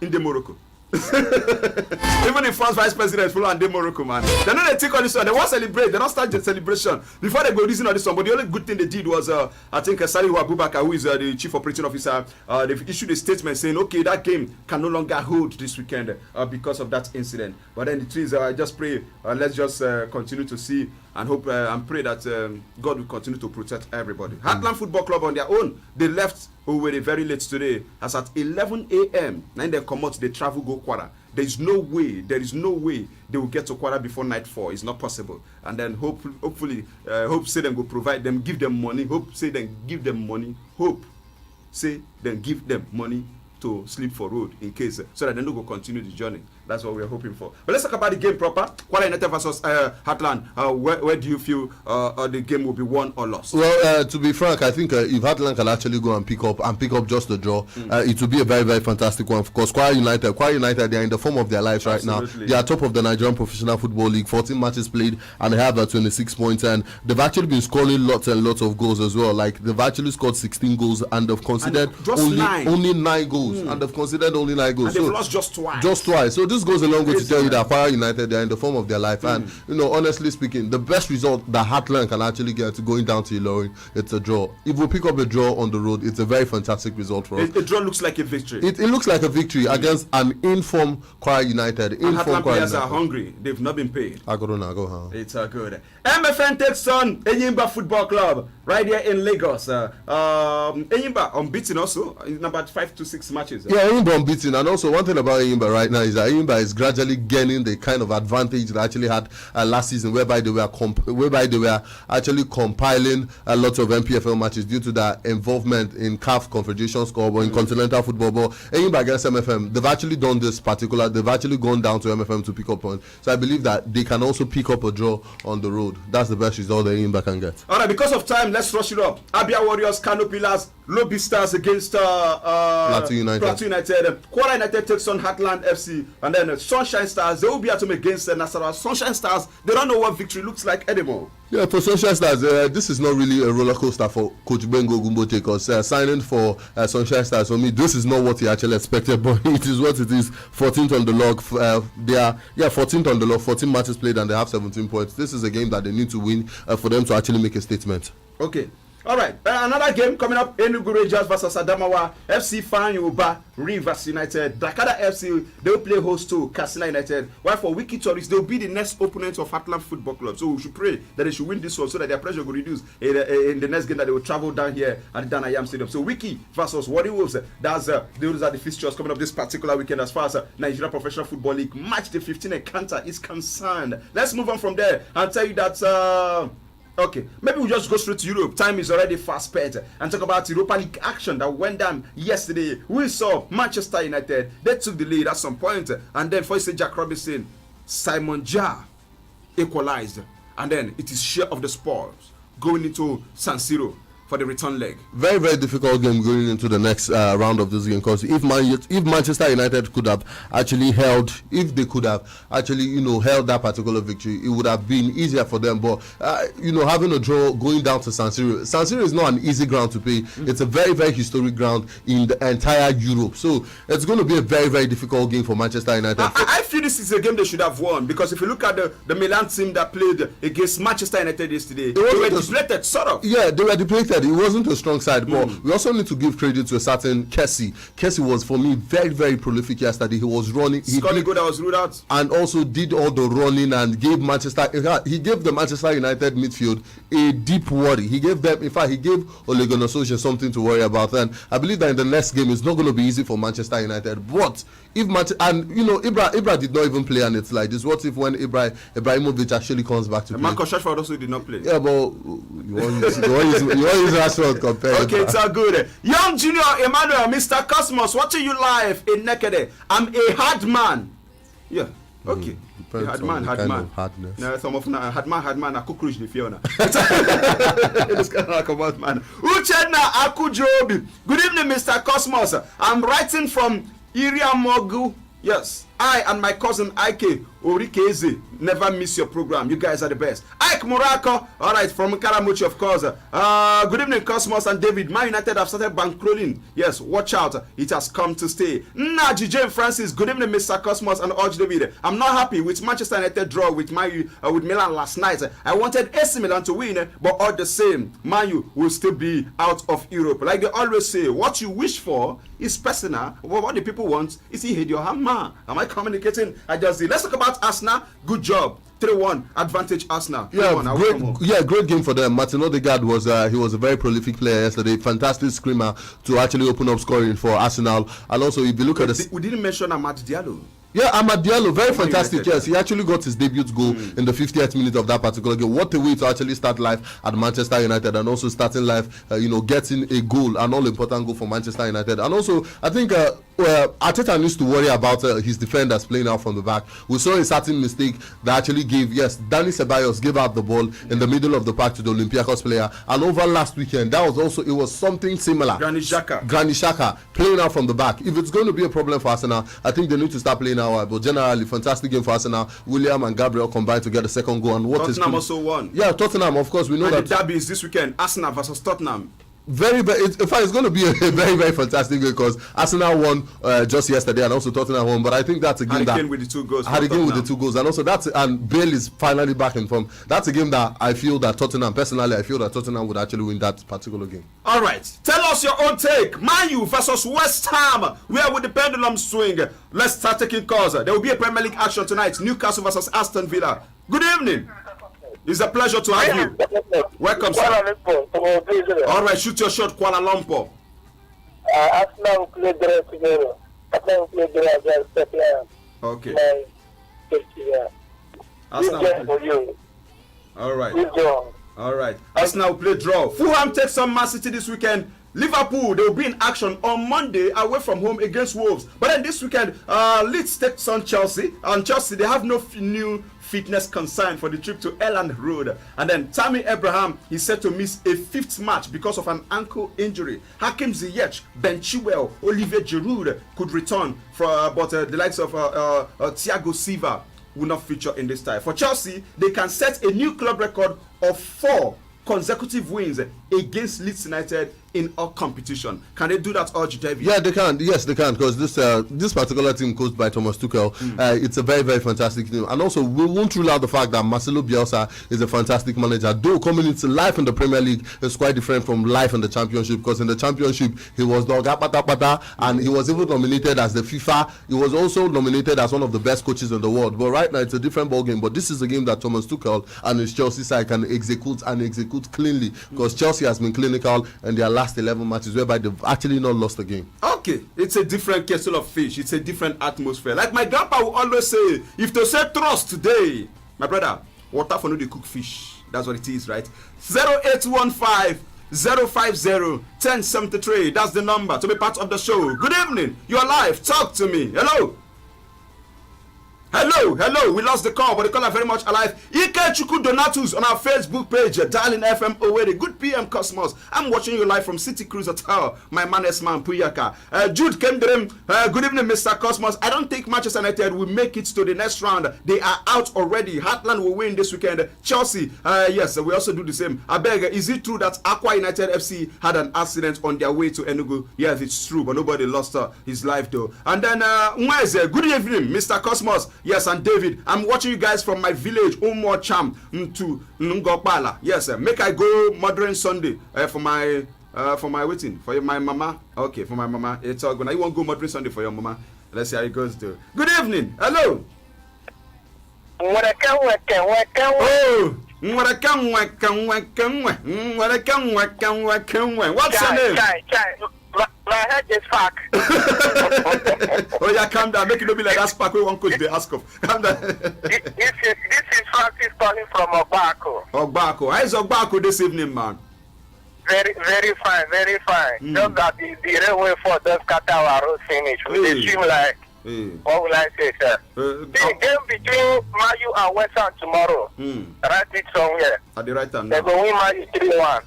In the Morocco. Even the first vice president full and the Morocco, man. They know they take on this one. They want to celebrate. They don't start the celebration before they go reason on this one. But the only good thing they did was, I think, Salihu Abubakar, who is the chief operating officer, they've issued a statement saying, okay, that game can no longer hold this weekend because of that incident. But then the truth is, I just pray, let's just continue to see and hope and pray that God will continue to protect everybody. Heartland Football Club on their own, they left Owerri very late today, as at 11 a.m. Then they come out, they travel, go Kwara. There is no way they will get to Kwara before nightfall. It's not possible. And then hopefully, hope say them go provide them, give them money. Hope say then give them money. Hope say then give them money to sleep for road in case, so that they don't go continue the journey. That's what we're hoping for. But let's talk about the game proper. Kwara United versus Heartland. Where do you feel the game will be won or lost? Well, to be frank, I think if Heartland can actually go and pick up just a draw, it will be a very, very fantastic one. Of course, Kwara United, they are in the form of their lives right now. They are top of the Nigerian Professional Football League, 14 matches played, and they have 26 points. And they've actually been scoring lots and lots of goals as well. Like, they've actually scored 16 goals, and they've considered only 9 goals. And they've considered only 9 goals. And they've lost just twice. Just twice. So this goes a long way to tell you that Kwara United, they are in the form of their life. And honestly speaking, the best result that Heartland can actually get to going down to Ilorin, it's a draw. If we pick up a draw on the road, it's a very fantastic result for us. A draw looks like a victory. It looks like a victory against an informed Kwara United. And Heartland players are hungry. They've not been paid. It's good. MFN takes on Enyimba Football Club right here in Lagos. Enyimba unbeaten also in about 5 to 6 matches. Yeah, Enyimba unbeaten. And also one thing about Enyimba right now is that Enyimba is gradually gaining the kind of advantage they actually had last season, whereby they were actually compiling a lot of MPFL matches due to their involvement in CAF Confederation Cup or in continental football. But Enyimba against MFM, they've actually done this particular. They've actually gone down to MFM to pick up points. So I believe that they can also pick up a draw on the road. That's the best result that Enyimba can get. All right, because of time, let's rush it up. Abia Warriors, Kano Pillars, Lobby Stars against Plateau United. Kwara United takes on Heartland FC, and then Sunshine Stars, they will be at home against Nasarawa. Sunshine Stars, they don't know what victory looks like anymore. Yeah, for Sunshine Stars, this is not really a roller coaster for Coach Bengo Gumbote, because signing for Sunshine Stars, for me, this is not what he actually expected, but it is what it is. 14th on the log. They are 14th on the log, 14 matches played, and they have 17 points. This is a game that they need to win for them to actually make a statement. Okay. All right, another game coming up: Enugu Rangers versus Adamawa, FC Fan Yoruba, Rivers United, Dakada FC. They will play host to Katsina United. While for Wiki Tourists, they will be the next opponent of Heartland Football Club. So we should pray that they should win this one, so that their pressure will reduce in the next game that they will travel down here at the Danayam Stadium. So Wiki versus Warri Wolves. Those are the fixtures coming up this particular weekend as far as Nigeria Professional Football League match day 15 encounter is concerned. Let's move on from there and tell you that. Okay, maybe we'll just go straight to Europe. Time is already fast spent and talk about Europa League action that went down yesterday. We saw Manchester United, they took the lead at some point, and then for Jack Robinson, Simon Jah equalized, and then it is share of the spoils going into San Siro. for the return leg? Very, very difficult game going into the next round of this game, because if Manchester United could have actually held that particular victory, it would have been easier for them. But having a draw going down to San Siro is not an easy ground to play. It's a very, very historic ground in the entire Europe, so it's going to be a very, very difficult game for Manchester United. I feel this is a game they should have won, because if you look at the Milan team that played against Manchester United yesterday, they were depleted, sort of. Yeah, they were depleted. It wasn't a strong side, but we also need to give credit to a certain Kessie. Kessie was, for me, very, very prolific yesterday. He was running. Scored a goal that was ruled out. And also did all the running and gave the Manchester United midfield a deep worry. He gave them, in fact, he gave Ole Gunnar Solskjaer something to worry about. And I believe that in the next game, it's not going to be easy for Manchester United. But if Ibra did not even play, and it's like this. What if when Ibrahimovic actually comes back to play? Marcus Rashford also did not play. Yeah, but you want to use Rashford compared. Okay, it's all good. Young Junior Emmanuel, Mr. Cosmos, watching you live in Nekede. I'm a hard man. Yeah. Okay. Hard man. Hardness. No, some of hard man. I could cruise the Fiona. It's kind of like a bad man. Uchenna Akujobi. Good evening, Mr. Cosmos. I'm writing from Iriamogu. Yes, I and my cousin Ike Orikeze never miss your program. You guys are the best. Ike Morocco, all right, from Karamuchi, of course. Good evening, Cosmos and David. Man United have started bankrolling. Yes, watch out. It has come to stay. Naji Jane Francis. Good evening, Mr. Cosmos and Orge David. I'm not happy with Manchester United draw with Milan last night. I wanted AC Milan to win, but all the same, Man U will still be out of Europe. Like they always say, what you wish for is personal. What the people want is he hit your hammer. Am I communicating? I just did. Let's talk about Arsenal. Good job. 3-1 advantage Arsenal. Great game for them. Martin Odegaard was a very prolific player yesterday. Fantastic screamer to actually open up scoring for Arsenal. And also, if you look at we didn't mention Amad Diallo. Yeah, Amad Diallo, very fantastic. Yes, he actually got his debut goal in the 50th minute of that particular game. What a way to actually start life at Manchester United, and also starting life, getting a goal, an all-important goal for Manchester United. And also, I think Arteta needs to worry about his defenders playing out from the back. We saw a certain mistake that actually Danny Ceballos gave out the ball in the middle of the park to the Olympiacos player. And over last weekend, it was something similar. Granit Xhaka playing out from the back. If it's going to be a problem for Arsenal, I think they need to start playing out. But generally, fantastic game for Arsenal. William and Gabriel combined to get the second goal. And Tottenham also won. Yeah, Tottenham, of course, we know that. The derby is this weekend. Arsenal versus Tottenham. In fact, it's going to be a very, very fantastic game, because Arsenal won just yesterday and also Tottenham won. But I think that's a game that with the 2 goals. And also and Bale is finally back in form. That's a game that I feel that Tottenham would actually win that particular game. All right, tell us your own take. Man U versus West Ham. Where will the pendulum swing? Let's start taking calls. There will be a Premier League action tonight. Newcastle versus Aston Villa. Good evening. It's a pleasure to have you. Welcome, sir. All right, shoot your shot, Kuala Lumpur. Arsenal play draw together. Arsenal play draw against Tottenham. Okay. Arsenal for you. All right. Arsenal play draw. Fulham takes on Man City this weekend. Liverpool, they will be in action on Monday away from home against Wolves. But then this weekend, Leeds takes on Chelsea. And Chelsea, they have no new fitness concern for the trip to Elland Road. And then Tammy Abraham is set to miss a 5th match because of an ankle injury. Hakim Ziyech, Ben Chilwell, Olivier Giroud could return, but the likes of Thiago Silva will not feature in this tie. For Chelsea, they can set a new club record of 4 consecutive wins against Leeds United in all competition. Can they do that, Orji David? Yeah, they can. Yes, they can, because this particular team coached by Thomas Tuchel, it's a very, very fantastic team. And also, we won't rule out the fact that Marcelo Bielsa is a fantastic manager. Though coming into life in the Premier League is quite different from life in the Championship, because in the Championship he was the Pata, and he was even nominated as the FIFA. He was also nominated as one of the best coaches in the world. But right now it's a different ball game. But this is a game that Thomas Tuchel and his Chelsea side can execute cleanly, because Chelsea has been clinical in their last 11 matches, whereby they've actually not lost a game. Okay, it's a different kettle of fish. It's a different atmosphere. Like my grandpa would always say, if to say trust today, my brother, water for no they cook fish. That's what it is, right? 0815 050 1073. That's the number to be part of the show. Good evening. You're live. Talk to me. Hello. Hello. We lost the call, but the call are very much alive. Ike Chuku Donatus on our Facebook page, Darling FM Owerri. Good PM Cosmos. I'm watching you live from City Cruise Hotel. My man is man Puyaka. Jude Kendrem. Good evening, Mr. Cosmos. I don't think Manchester United will make it to the next round. They are out already. Heartland will win this weekend. Chelsea. Yes, we also do the same. I beg, is it true that Aqua United FC had an accident on their way to Enugu? Yes, it's true, but nobody lost his life though. And then Mweze. Good evening, Mr. Cosmos. Yes, and David, I'm watching you guys from my village, Umo Cham, to Ngopala. Yes, make I go Modern Sunday for my waiting for my mama. Okay, for my mama. It's all good. You won't go Modern Sunday for your mama. Let's see how it goes though. Good evening. Hello. Oh, what's your name? My head is fuck. Oh yeah, calm down. Make it not be like that spark we won't coach the ask of. Calm down. This is Francis calling from Ogbako. Ogbako. How is Ogbako this evening, man? Very fine. Just that the railway for the scatter our road finish. It seem like what will I say, sir? The game between Mayu and West Ham tomorrow. Write it somewhere. At the right time. They go win Mayu 3-1.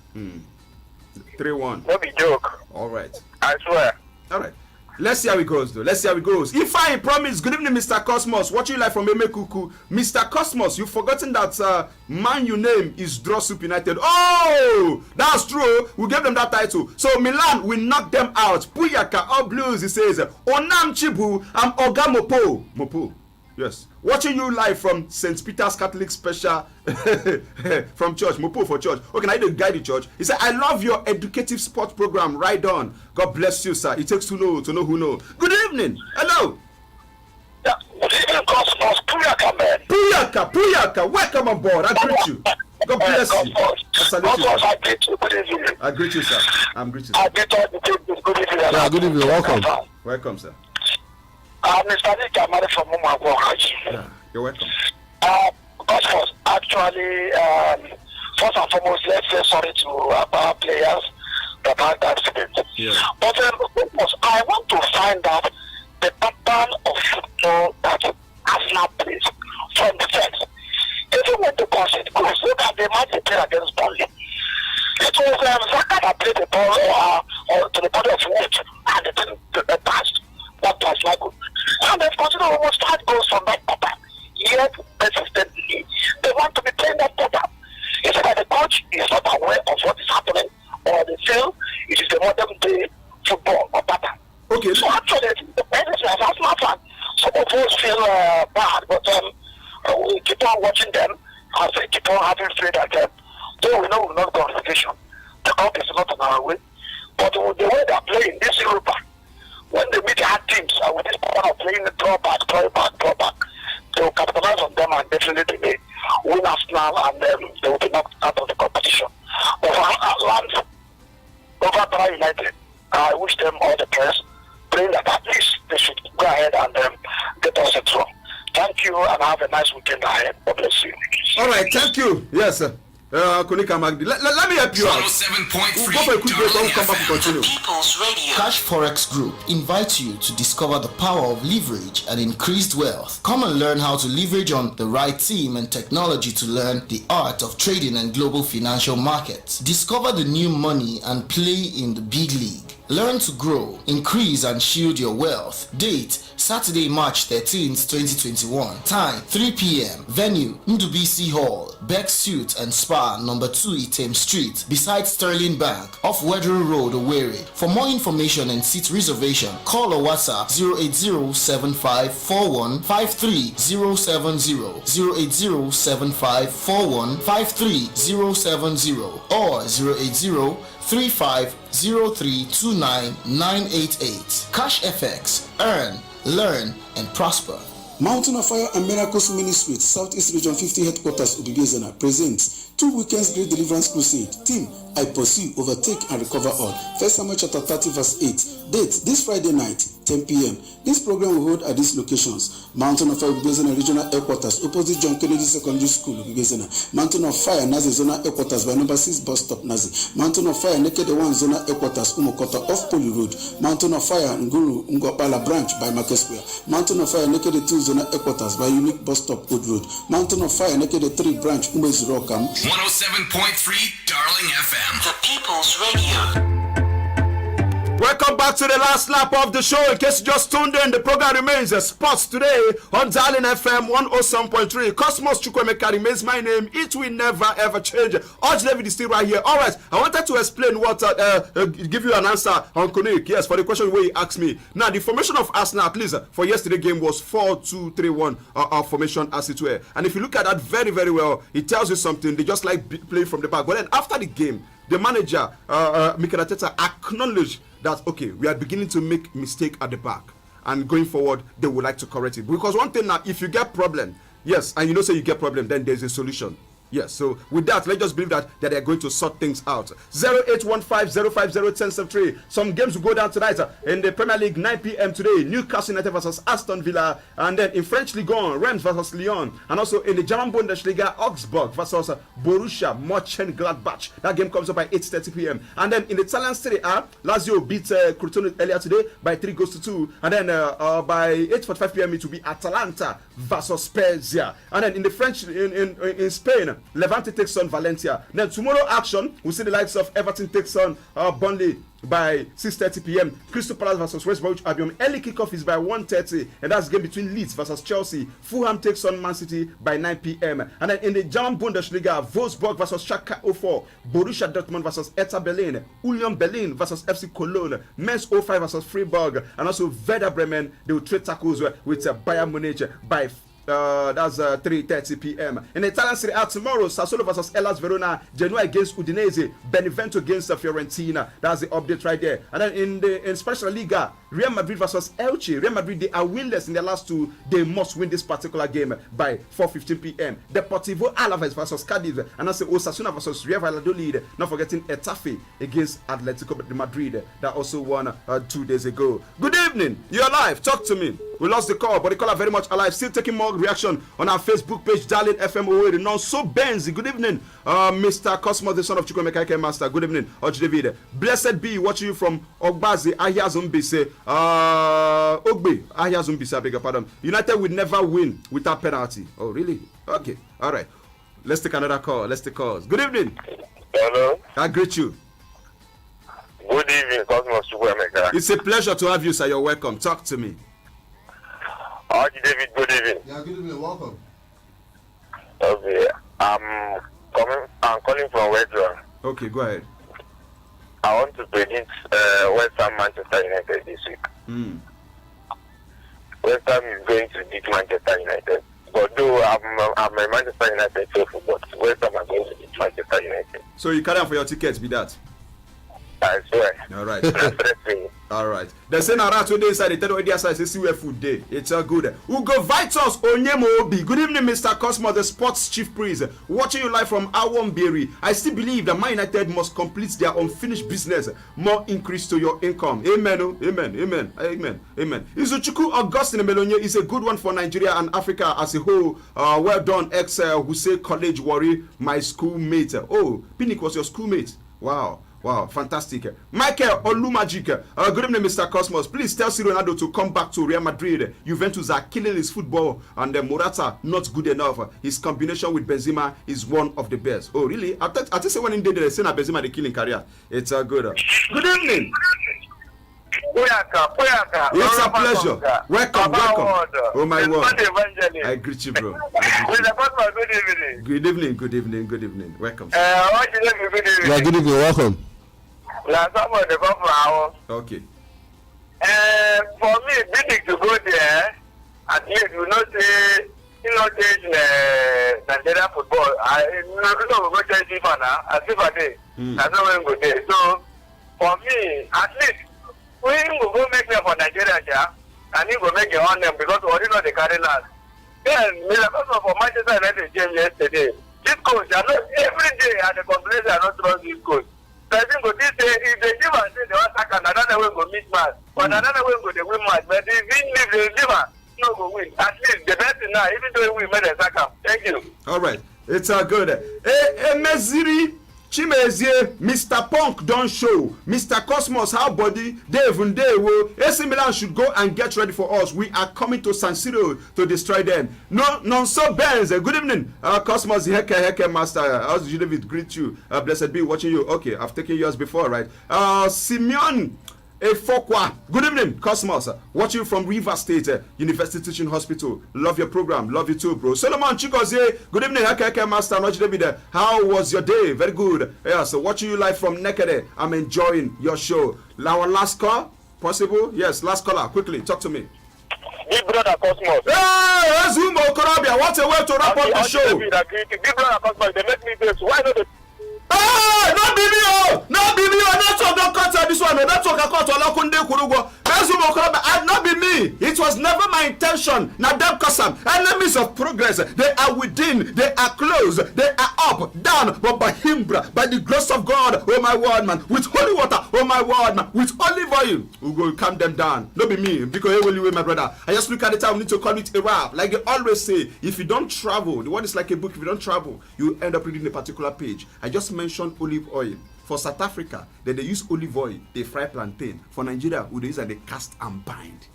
3-1. No be joke. All right. I swear. All right. Let's see how it goes, though. If I promise, good evening, Mr. Cosmos. Watching live from Emekuku. Mr. Cosmos, you've forgotten that man you name is Draw Soup United. Oh, that's true. We gave them that title. So Milan will knock them out. Puyaka, all blues, he says. Onam Chibu, I'm Oga Mopo. Yes. Watching you live from St. Peter's Catholic Special from church, Mopo for church. Okay, now you guide the church. He said, I love your educative sports program. Right on. God bless you, sir. It takes to know who know. Good evening. Hello. Yeah, good evening, Cosmos. Puyaka, man. Puyaka. Welcome on board. I greet you. God bless you. I greet you. Good evening. I greet you, sir. I greet you, sir. I greet all the people. Good evening. Yeah, good evening. Welcome. Welcome, sir. Mr. Nick, I'm from Mumagwa. Yeah, you're welcome. Cosmos, actually, first and foremost, let's say sorry to our players that had that accident. Yeah. But I want to find out the pattern of football that Arsenal plays from defense. Even when the concede goals, look at the match they played against Burnley. It was Zaka that played the ball or to the body of Wood and the passed. That was not good. And they've considered almost 5 goals from that pattern. Yet, persistently, they want to be playing that pattern. It's that the coach is not aware of what is happening, or they feel it is the modern day football or pattern. Okay. So actually, the parents as Arsenal fan, some of us feel bad, but we keep on watching them and we keep on having faith that though we know we will not go on vacation, the cup is not on our way. But the way they are playing this Europa, when they meet hard teams with this power of playing the drawback, they will capitalize on them and definitely they win Arsenal and they will be knocked out of the competition. But for Ireland, over Bra United, I wish them all the best, praying that at least they should go ahead and get us a draw. Thank you and have a nice weekend ahead. God bless you. All right, thank you. Yes, sir. Konika Magdi. Let me help you out. 107.3 We'll go for a quick break and we'll come back to continue. People's Radio. Cash Forex Group invites you to discover the power of leverage and increased wealth. Come and learn how to leverage on the right team and technology to learn the art of trading and global financial markets. Discover the new money and play in the big league. Learn to grow, increase and shield your wealth. Date Saturday, March 13th, 2021. Time 3 p.m. Venue Ndubisi Hall, Beck Suite and Spa, number 2 Item Street, beside Sterling Bank, off Wedgeru Road, Owerri. For more information and seat reservation, call or WhatsApp 08075415370, 08075415370, or 08035032998. Cash FX. Earn, learn, and prosper. Mountain of Fire and Miracles Ministry, Southeast Region 50 Headquarters, Ubibezena, presents 2 weekends Great Deliverance Crusade. Theme, I pursue, overtake, and recover all. 1 Samuel chapter 30 verse 8. Date, this Friday night, 10 p.m. This program will hold at these locations: Mountain of Fire, Ubibezena Regional Headquarters, opposite John Kennedy Secondary School, Ubibezena. Mountain of Fire, Nazi Zonal Headquarters by number 6 bus stop, Nazi. Mountain of Fire, Naked One Zonal Headquarters, Umokota off Poli Road. Mountain of Fire, Nguru Ngopala branch by Market Square. Mountain of Fire, Naked 2 Zonal Headquarters by Unique Bus Stop Wood Road. Mountain of Fire, Naked 3 branch, Umezurokam. 107.3 Darling FM. The People's Radio. Welcome back to the last lap of the show. In case you just tuned in, the program remains Sports Today on Darling FM 107.3. Cosmos Chukwuemeka remains my name. It will never ever change. Arch David is still right here. All right, I wanted to explain what, give you an answer on Konik. Yes, for the question where you asked me. Now, the formation of Arsenal, at least for yesterday's game, was 4-2-3-1 formation as it were. And if you look at that very, very well, it tells you something. They just like playing from the back. But then after the game, the manager, Mikel Arteta, acknowledged that, okay, we are beginning to make mistake at the back, and going forward they would like to correct it. Because one thing now, if you get problem, yes, and you know, say you get problem, then there's a solution. Yes, so with that, let's just believe that they're going to sort things out. 0815-050-1073. Some games will go down tonight in the Premier League, 9 p.m. today. Newcastle United versus Aston Villa. And then in French Ligue 1, Reims versus Lyon. And also in the German Bundesliga, Augsburg versus Borussia Mönchengladbach. That game comes up by 8:30 p.m. And then in the Italian Serie A, Lazio beat Crotone earlier today by 3-2. And then by 8:45 p.m. it will be Atalanta versus Spezia. And then in the French, in Spain, Levante takes on Valencia. Then tomorrow action, we'll see the likes of Everton takes on Burnley by 6:30 p.m. Crystal Palace versus West Bromwich Albion. Early kickoff is by 1:30, and that's a game between Leeds versus Chelsea. Fulham takes on Man City by 9 p.m. And then in the German Bundesliga, Wolfsburg versus Schalke 04, Borussia Dortmund versus Hertha Berlin, Union Berlin versus FC Cologne, Mainz 05 versus Freiburg, and also Werder Bremen. They will trade tackles with Bayern Munich by that's 3:30 p.m. In the Italian Serie A tomorrow, Sassuolo versus Hellas Verona, Genoa against Udinese, Benevento against Fiorentina. That's the update right there. And then in Special Liga, Real Madrid versus Elche. Real Madrid, they are winless in their last two. They must win this particular game by 4:15 p.m. Deportivo Alaves versus Cadiz, and also Osasuna versus Real Valladolid. Not forgetting Getafe against Atletico Madrid, that also won 2 days ago. Good evening, you're live. Talk to me. We lost the call, but the call are very much alive. Still taking more reaction on our Facebook page, Darling FM Owerri. Non so Benzi. Good evening, Mr. Cosmo, the son of Chukwuemeka Master. Good evening, Arch David. Blessed be watching you from Ogbazi, Ahiazumbise. Ogbe, Ahiazumbise, I beg your pardon. United will never win without penalty. Oh, really? Okay, all right. Let's take another call. Let's take calls. Good evening. Hello. I greet you. Good evening, Cosmo Chukwuemeka. It's a pleasure to have you, sir. You're welcome. Talk to me. Arch David, good evening. Yeah, good evening. Welcome. Okay, I'm calling from West Ham. Okay, go ahead. I want to predict West Ham Manchester United this week. West Ham is going to beat Manchester United. But though I'm a Manchester United faithful, but West Ham are going to beat Manchester United. So you carry on for your tickets, be that? I swear. All right. All right. They say now right today inside the tell the side say see where food day. It's all good. Ugo Vitus Onyemo Obi. Good evening, Mr. Cosmo, the sports chief priest. Watching you live from Awonberry. I still believe that Man United must complete their unfinished business. More increase to your income. Amen. Oh. Amen. Amen. Amen. Amen. Izuchukwu Augustine Melonye is a good one for Nigeria and Africa as a whole. Well done, ex Hussein College Warri, my schoolmate. Oh, Pinnick was your schoolmate. Wow. Wow, fantastic. Michael Olumajik. Good evening, Mr. Cosmos. Please tell C. Ronaldo to come back to Real Madrid. Juventus are killing his football, and Morata not good enough. His combination with Benzema is one of the best. Oh, really? I think someone in there they say that Benzema the killing career. It's a good. Good evening. It's a pleasure. Welcome. Oh my word. I greet you, bro. Good evening. Welcome. Yeah, good evening. Welcome. Okay. For me, big to go there, at least we not say change Nigerian football. I don't go change FIFA now. I see for day. I don't want to go there. So for me, at least we will go make them for Nigeria, yeah, and he will make it on them because we already know the cardinals. Then, Mr. for Manchester United game yesterday, this coach, I know every day at the conference, I don't trust this coach. So I think this day, if the team and say they want to another way go meet match, but another way go they win match. But if we leave the team, no go win. At least the best thing now, even though we made a second. Thank you. All right, it's good. Meziri Chimezie, Mr. Punk don't show. Mr. Cosmos, how body, Dave and Dave. AC Milan should go and get ready for us. We are coming to San Siro to destroy them. No, so Benz. Good evening, Cosmos, Heke Master. How's you, David? Greet you. Blessed be watching you. Okay, I've taken yours before, right? Simeon Efokwa. Good evening, Cosmos. Watching you from River State University Teaching Hospital. Love your program. Love you too, bro. Solomon Chikozie. Good evening, Heke Master. Roger David. How was your day? Very good. Yeah, so watching you live from Nekede. I'm enjoying your show. Our last call, possible? Yes, last caller. Quickly, talk to me. Big brother Cosmos. Hey, Zumo Korabia. What a way to wrap up the show. Big brother Cosmos. They make me this. Why not the Hey, no BBO, not talk don't cut this one, not talk about Olakunde Kurugo. Not be me. It was never my intention. Now them Kosam, enemies of progress, they are within, they are close, they are up, down, but by him, by the grace of God, oh my word, man, with holy water, oh my word, man, with olive oil, we will calm them down. Not be me, because he will my brother. I just look at the time, we need to call it a rap. Like they always say, if you don't travel, the word is like a book, if you don't travel, you end up reading a particular page. I just mentioned olive oil. For South Africa, they use olive oil, they fry plantain. For Nigeria, we use they cast and bind.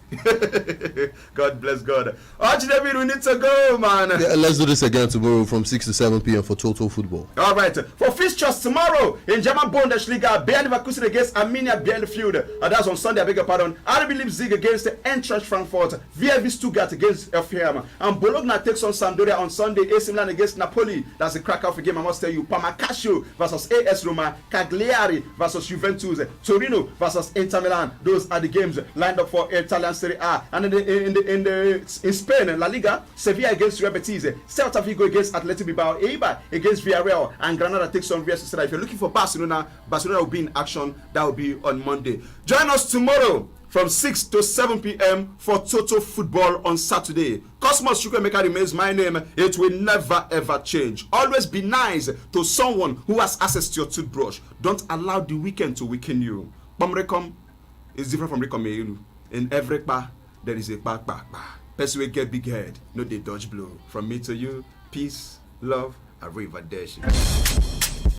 God bless God. David, we need to go, man. Yeah, let's do this again tomorrow from 6 to 7 p.m. for Total Football. All right. For fixtures tomorrow in German Bundesliga, Bayern Leverkusen against Arminia Bielefeld. That's on Sunday, I beg your pardon. RB Leipzig against Eintracht Frankfurt. VfB Stuttgart against Hoffenheim. And Bologna takes on Sampdoria on Sunday. AC Milan against Napoli. That's a crack off game, I must tell you. Pamacasio versus AS Roma. Cagliari versus Juventus. Torino versus Inter Milan. Those are the games lined up for Italian Serie A. And in Spain, La Liga, Sevilla against Real Betis, Celta Vigo against Athletic Bilbao, Eibar against Villarreal, and Granada takes on Real Sociedad. If you're looking for Barcelona will be in action. That will be on Monday. Join us tomorrow from 6 to 7 p.m. for Total Football on Saturday. Cosmos Chukwuemeka remains my name. It will never ever change. Always be nice to someone who has access to your toothbrush. Don't allow the weekend to weaken you. Bamrekom is different from Rekom. In every bar, there is a bar. Person will get big head, no they dodge blow. From me to you, peace, love, arrivederci.